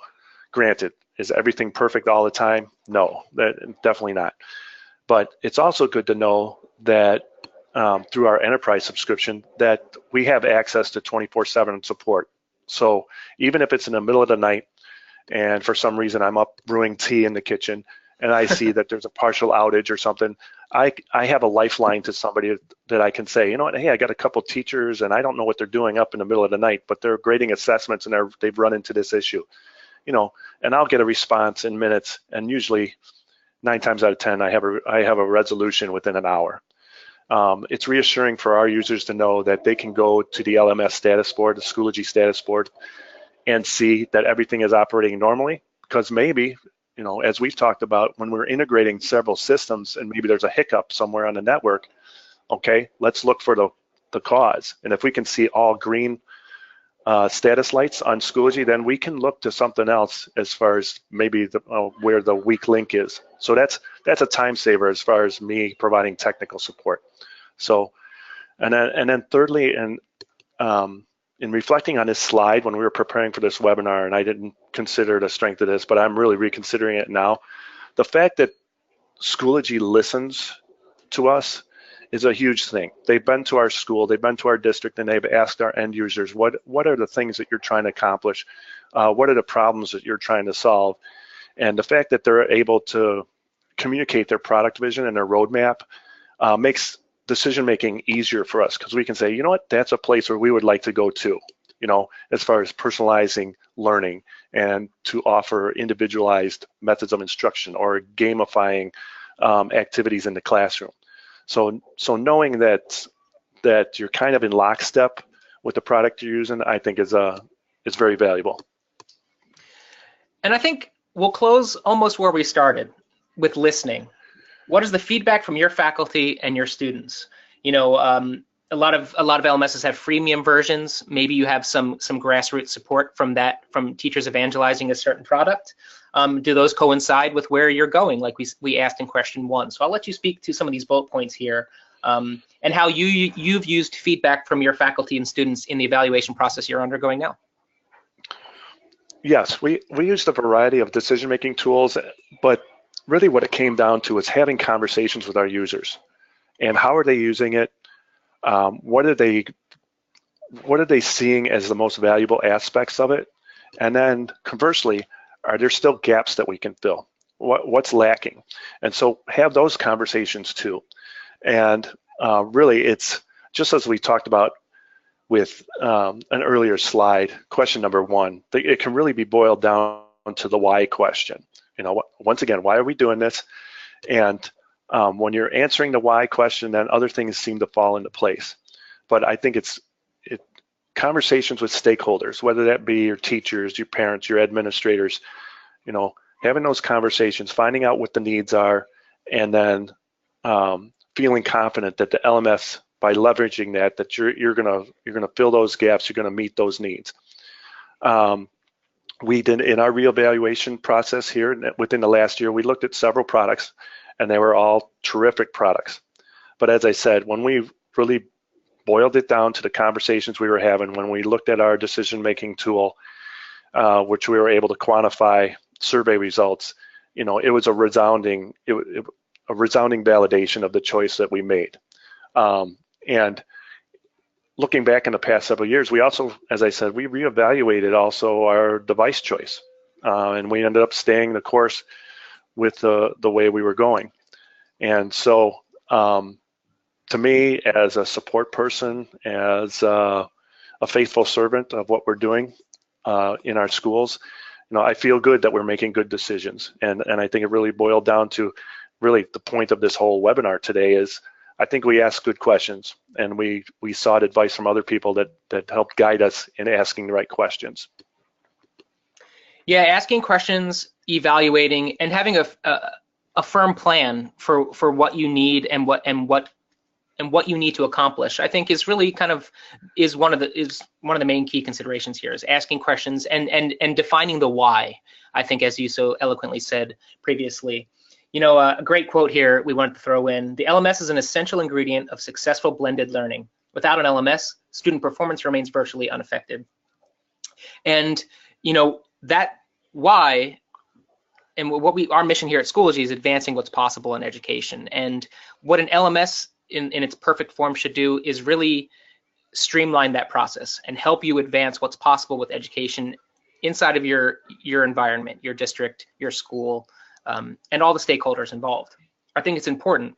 granted, is everything perfect all the time? No, definitely not. But it's also good to know that through our enterprise subscription, that we have access to 24/7 support. So even if it's in the middle of the night and for some reason I'm up brewing tea in the kitchen and I see that there's a partial outage or something, I have a lifeline to somebody that I can say, hey, I got a couple teachers and I don't know what they're doing up in the middle of the night, but they're grading assessments and they've run into this issue, and I'll get a response in minutes, and usually 9 times out of 10, I have a resolution within an hour. It's reassuring for our users to know that they can go to the LMS status board, the Schoology status board, and see that everything is operating normally, because maybe, as we've talked about, when we're integrating several systems and maybe there's a hiccup somewhere on the network, okay, let's look for the cause. And if we can see all green status lights on Schoology, then we can look to something else as far as maybe where the weak link is. So that's a time saver as far as me providing technical support. So, and then thirdly, and in reflecting on this slide when we were preparing for this webinar, and I didn't consider the strength of this, but I'm really reconsidering it now. The fact that Schoology listens to us is a huge thing. They've been to our school, they've been to our district, and they've asked our end users, what are the things that you're trying to accomplish? What are the problems that you're trying to solve? And the fact that they're able to communicate their product vision and their roadmap makes decision-making easier for us, because we can say, you know what, that's a place where we would like to go to, you know, as far as personalizing learning and to offer individualized methods of instruction or gamifying activities in the classroom. So knowing that you're kind of in lockstep with the product you're using, I think is very valuable. And I think we'll close almost where we started, with listening. What is the feedback from your faculty and your students? You know, a lot of LMSs have freemium versions. Maybe you have some grassroots support from teachers evangelizing a certain product. Do those coincide with where you're going, like we asked in question 1? So I'll let you speak to some of these bullet points here, and how you've used feedback from your faculty and students in the evaluation process you're undergoing now. Yes, we used a variety of decision-making tools, but really what it came down to is having conversations with our users. And how are they using it? What are they seeing as the most valuable aspects of it? And then conversely, are there still gaps that we can fill? What's lacking? And so have those conversations too. And really, it's just as we talked about with an earlier slide, question number 1, it can really be boiled down to the why question. You know, once again, why are we doing this? And when you're answering the why question, then other things seem to fall into place. But I think it's conversations with stakeholders, whether that be your teachers, your parents, your administrators, you know, having those conversations, finding out what the needs are, and then feeling confident that the LMS, by leveraging that you're gonna fill those gaps, you're gonna meet those needs. We did, in our reevaluation process here within the last year, we looked at several products, and they were all terrific products. But as I said, when we really boiled it down to the conversations we were having, when we looked at our decision-making tool, which we were able to quantify survey results, you know, it was a resounding validation of the choice that we made. And looking back in the past several years, we also, as I said, we reevaluated also our device choice, and we ended up staying the course with the way we were going. And so to me, as a support person, as a faithful servant of what we're doing in our schools, you know, I feel good that we're making good decisions. And I think it really boiled down to really the point of this whole webinar today is, I think we asked good questions, and we sought advice from other people that helped guide us in asking the right questions. Yeah, asking questions, evaluating, and having a firm plan for what you need and what you need to accomplish, I think is really kind of one of the main key considerations here, is asking questions and defining the why. I think, as you so eloquently said previously. You know, a great quote here we wanted to throw in: the LMS is an essential ingredient of successful blended learning. Without an LMS, student performance remains virtually unaffected. And, you know, that why, and our mission here at Schoology is advancing what's possible in education. And what an LMS in its perfect form should do is really streamline that process and help you advance what's possible with education inside of your environment, your district, your school, and all the stakeholders involved. I think it's important.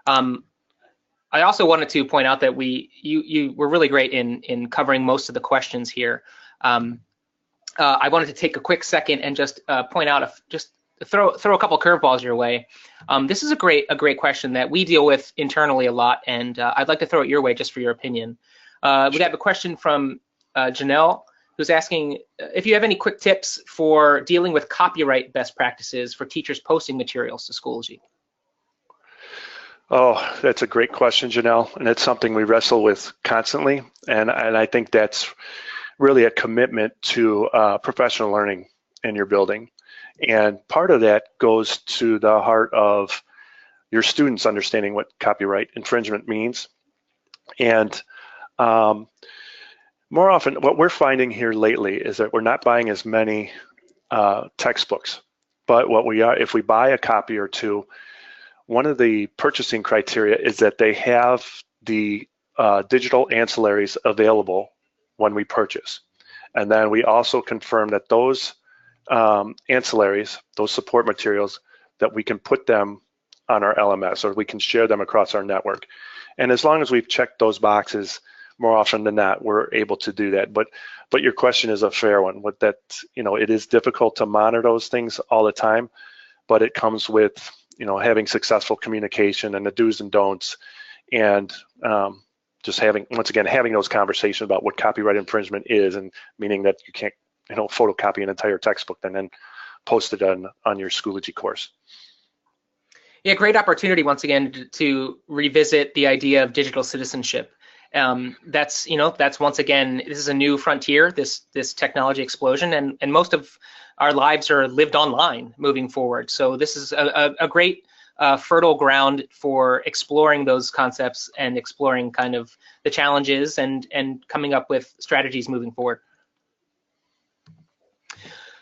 I also wanted to point out that you were really great in covering most of the questions here. I wanted to take a quick second and just point out, just throw a couple curveballs your way. This is a great question that we deal with internally a lot, and I'd like to throw it your way just for your opinion. We have a question from Janelle, who's asking if you have any quick tips for dealing with copyright best practices for teachers posting materials to Schoology. Oh, that's a great question, Janelle, and it's something we wrestle with constantly. And I think that's really a commitment to professional learning in your building. And part of that goes to the heart of your students understanding what copyright infringement means. And more often, what we're finding here lately is that we're not buying as many textbooks, but what we are, if we buy a copy or two, one of the purchasing criteria is that they have the digital ancillaries available when we purchase. And then we also confirm that those ancillaries, those support materials, that we can put them on our LMS or we can share them across our network. And as long as we've checked those boxes, more often than not, we're able to do that. But your question is a fair one. With that, it is difficult to monitor those things all the time, but it comes with, having successful communication and the do's and don'ts, and just having those conversations about what copyright infringement is, and meaning that you can't, photocopy an entire textbook and then post it on your Schoology course. Yeah, great opportunity once again to revisit the idea of digital citizenship. That's once again, this is a new frontier, this technology explosion, and most of our lives are lived online moving forward. So this is a great fertile ground for exploring those concepts and exploring kind of the challenges and coming up with strategies moving forward.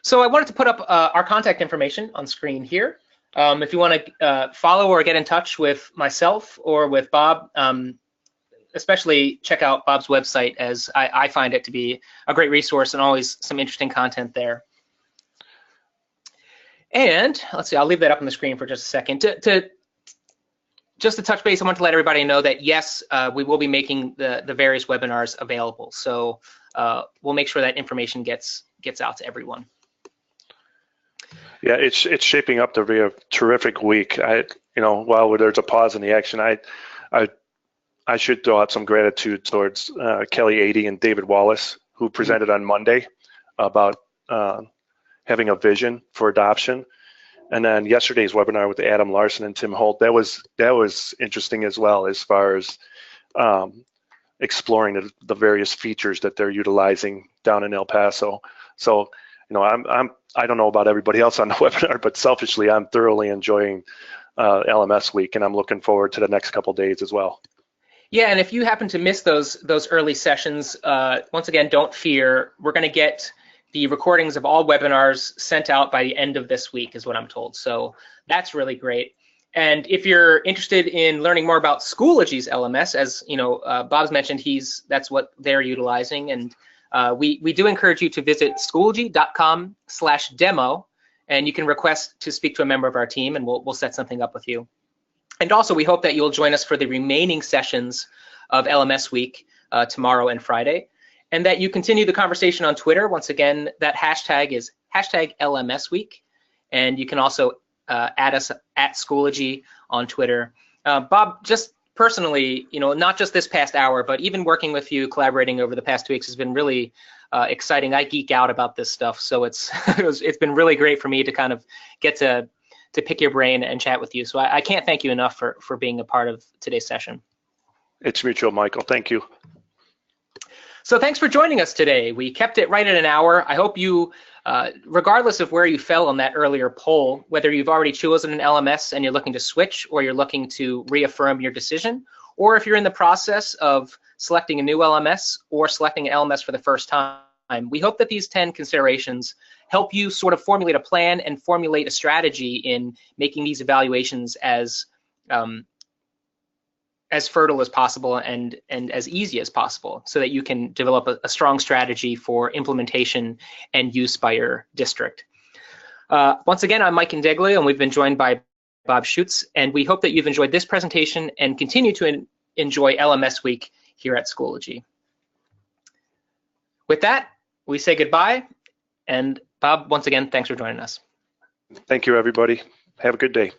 So I wanted to put up our contact information on screen here. If you want to follow or get in touch with myself or with Bob, especially check out Bob's website, as I find it to be a great resource and always some interesting content there. And let's see, I'll leave that up on the screen for just a second. Just to touch base, I want to let everybody know that yes, we will be making the various webinars available. So we'll make sure that information gets out to everyone. Yeah, it's shaping up to be a terrific week. While there's a pause in the action, I should throw out some gratitude towards Kelly Adey and David Wallace, who presented on Monday about having a vision for adoption. And then yesterday's webinar with Adam Larson and Tim Holt, that was interesting as well, as far as exploring the various features that they're utilizing down in El Paso. So, I don't know about everybody else on the webinar, but selfishly, I'm thoroughly enjoying LMS week, and I'm looking forward to the next couple days as well. Yeah, and if you happen to miss those early sessions, once again, don't fear. We're going to get the recordings of all webinars sent out by the end of this week, is what I'm told. So that's really great. And if you're interested in learning more about Schoology's LMS, as Bob's mentioned, that's what they're utilizing, and we do encourage you to visit schoology.com/demo, and you can request to speak to a member of our team, and we'll set something up with you. And also, we hope that you'll join us for the remaining sessions of LMS Week tomorrow and Friday, and that you continue the conversation on Twitter. Once again, that hashtag is #LMSweek, and you can also add us at Schoology on Twitter. Bob, just personally, not just this past hour, but even working with you, collaborating over the past 2 weeks has been really exciting. I geek out about this stuff, so it's been really great for me to kind of get to pick your brain and chat with you. So I can't thank you enough for being a part of today's session. It's mutual, Michael. Thank you. So thanks for joining us today. We kept it right at an hour. I hope you, regardless of where you fell on that earlier poll, whether you've already chosen an LMS and you're looking to switch, or you're looking to reaffirm your decision, or if you're in the process of selecting a new LMS or selecting an LMS for the first time, we hope that these 10 considerations help you sort of formulate a plan and formulate a strategy in making these evaluations as fertile as possible and as easy as possible, so that you can develop a strong strategy for implementation and use by your district. Once again, I'm Mike Indeglio, and we've been joined by Bob Schutz, and we hope that you've enjoyed this presentation and continue to enjoy LMS Week here at Schoology. With that, we say goodbye, and Bob, once again, thanks for joining us. Thank you, everybody. Have a good day.